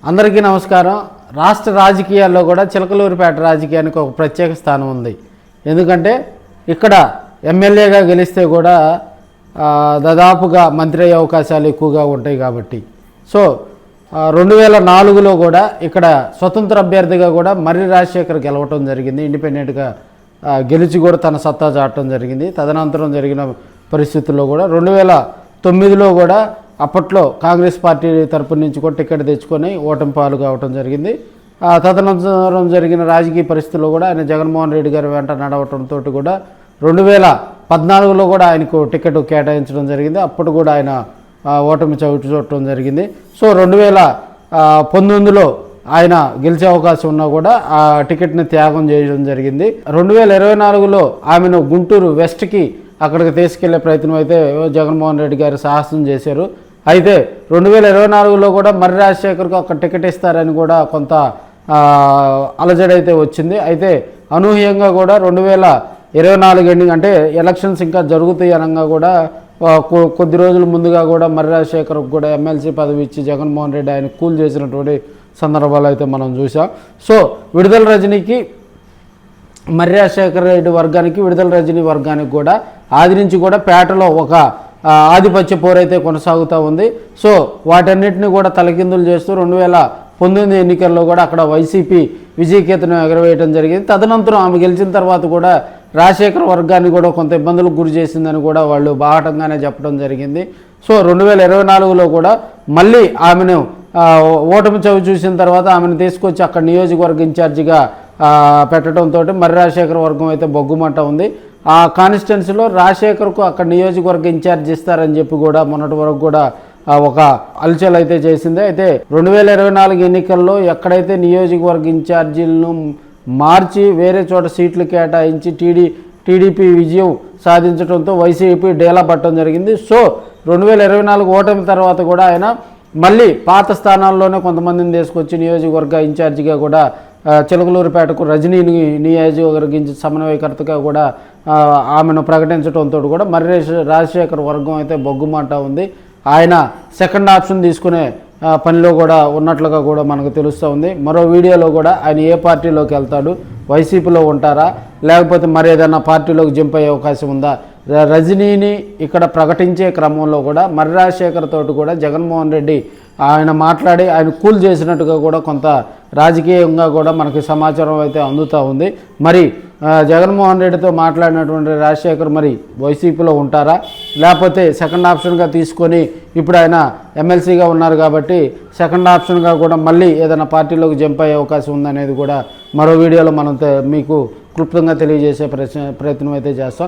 అందరికీ నమస్కారం. రాష్ట్ర రాజకీయాల్లో కూడా చిలకలూరిపేట రాజకీయానికి ఒక ప్రత్యేక స్థానం ఉంది. ఎందుకంటే ఇక్కడ ఎమ్మెల్యేగా గెలిస్తే కూడా దాదాపుగా మంత్రి అయ్యే అవకాశాలు ఎక్కువగా ఉంటాయి కాబట్టి. సో 2004లో కూడా ఇక్కడ స్వతంత్ర అభ్యర్థిగా కూడా మర్రి రాజశేఖర్ గెలవటం జరిగింది. ఇండిపెండెంట్గా గెలిచి కూడా తన సత్తా చాటడం జరిగింది. తదనంతరం జరిగిన పరిస్థితుల్లో కూడా 2009లో కూడా అప్పట్లో కాంగ్రెస్ పార్టీ తరపు నుంచి కూడా టికెట్ తెచ్చుకొని ఓటమి పాలు కావటం జరిగింది. తదనంతరం జరిగిన రాజకీయ పరిస్థితుల్లో కూడా ఆయన జగన్మోహన్ రెడ్డి గారి వెంట నడవటంతో కూడా 2014లో కూడా ఆయనకు టికెట్ కేటాయించడం జరిగింది. అప్పుడు కూడా ఆయన ఓటమి చూడటం జరిగింది. సో 2019లో ఆయన గెలిచే అవకాశం ఉన్నా కూడా ఆ టికెట్ని త్యాగం చేయడం జరిగింది. 2024లో ఆమెను గుంటూరు వెస్ట్కి అక్కడికి తీసుకెళ్లే ప్రయత్నం అయితే జగన్మోహన్ రెడ్డి గారు సాహసం చేశారు. అయితే 2024లో కూడా మర్రి రాజశేఖర్కు అక్కడ టికెట్ ఇస్తారని కూడా కొంత అలజడైతే వచ్చింది. అయితే అనూహ్యంగా కూడా 2024 ఎండింగ్ అంటే ఎలక్షన్స్ ఇంకా జరుగుతాయి అనగా కూడా కొద్ది రోజుల ముందుగా కూడా మర్రి రాజశేఖర్కు కూడా ఎమ్మెల్సీ పదవి ఇచ్చి జగన్మోహన్ రెడ్డి ఆయన కూల్ చేసినటువంటి సందర్భాలు అయితే మనం చూసాం. సో విడుదల రజనీకి మర్రి రాజశేఖర రెడ్డి వర్గానికి విడుదల రజనీ వర్గానికి కూడా ఆది నుంచి కూడా పేటలో ఒక ఆధిపత్య పోరైతే కొనసాగుతూ ఉంది. సో వాటన్నిటిని కూడా తలకిందులు చేస్తూ 2019 ఎన్నికల్లో కూడా అక్కడ వైసీపీ విజయకేతను ఎగరవేయడం జరిగింది. తదనంతరం ఆమె గెలిచిన తర్వాత కూడా రాజశేఖర వర్గాన్ని కూడా కొంత ఇబ్బందులకు గురి చేసిందని కూడా వాళ్ళు బాహటంగానే చెప్పడం జరిగింది. సో 2024లో కూడా మళ్ళీ ఆమెను ఓటమి చవి చూసిన తర్వాత ఆమెను తీసుకొచ్చి అక్కడ నియోజకవర్గ ఇన్ఛార్జిగా పెట్టడంతో మర్రి రాజశేఖర వర్గం అయితే బొగ్గుమంట ఉంది. ఆ కాన్స్టిట్యున్సీలో రాజశేఖర్కు అక్కడ నియోజకవర్గ ఇన్ఛార్జ్ ఇస్తారని చెప్పి కూడా మొన్నటి వరకు కూడా ఒక అలచల్ అయితే చేసింది. అయితే 2024 ఎన్నికల్లో ఎక్కడైతే నియోజకవర్గ ఇన్ఛార్జీలను మార్చి వేరే చోట సీట్లు కేటాయించి టీడీపీ విజయం సాధించడంతో వైసీపీ డేలా పట్టడం జరిగింది. సో 2024 ఓటమి తర్వాత కూడా ఆయన మళ్ళీ పాత స్థానాల్లోనే కొంతమందిని తీసుకొచ్చి నియోజకవర్గ ఇన్ఛార్జిగా కూడా చిలకలూరిపేటకు రజనీని నియోజకవర్గ సమన్వయకర్తగా కూడా ఆమెను ప్రకటించడంతో కూడా మర్రి రాజశేఖర్ వర్గం అయితే బొగ్గుమంట ఉంది. ఆయన సెకండ్ ఆప్షన్ తీసుకునే పనిలో కూడా ఉన్నట్లుగా కూడా మనకు తెలుస్తూ ఉంది. మరో వీడియోలో కూడా ఆయన ఏ పార్టీలోకి వెళ్తాడు, వైసీపీలో ఉంటారా లేకపోతే మరి ఏదైనా పార్టీలోకి జంప్ అయ్యే అవకాశం ఉందా, రజనీని ఇక్కడ ప్రకటించే క్రమంలో కూడా మర్రి రాజశేఖర్ తోటి కూడా జగన్మోహన్ రెడ్డి ఆయన మాట్లాడి ఆయన కూల్ చేసినట్టుగా కూడా కొంత రాజకీయంగా కూడా మనకి సమాచారం అయితే అందుతూ ఉంది. మరి జగన్మోహన్ రెడ్డితో మాట్లాడినటువంటి రాజశేఖర్ మరి వైసీపీలో ఉంటారా లేకపోతే సెకండ్ ఆప్షన్గా తీసుకొని ఇప్పుడు ఆయన ఎమ్మెల్సీగా ఉన్నారు కాబట్టి సెకండ్ ఆప్షన్గా కూడా మళ్ళీ ఏదైనా పార్టీలోకి జంప్ అయ్యే అవకాశం ఉందనేది కూడా మరో వీడియోలో మనం మీకు క్లుప్తంగా తెలియజేసే ప్రయత్నం అయితే చేస్తాం.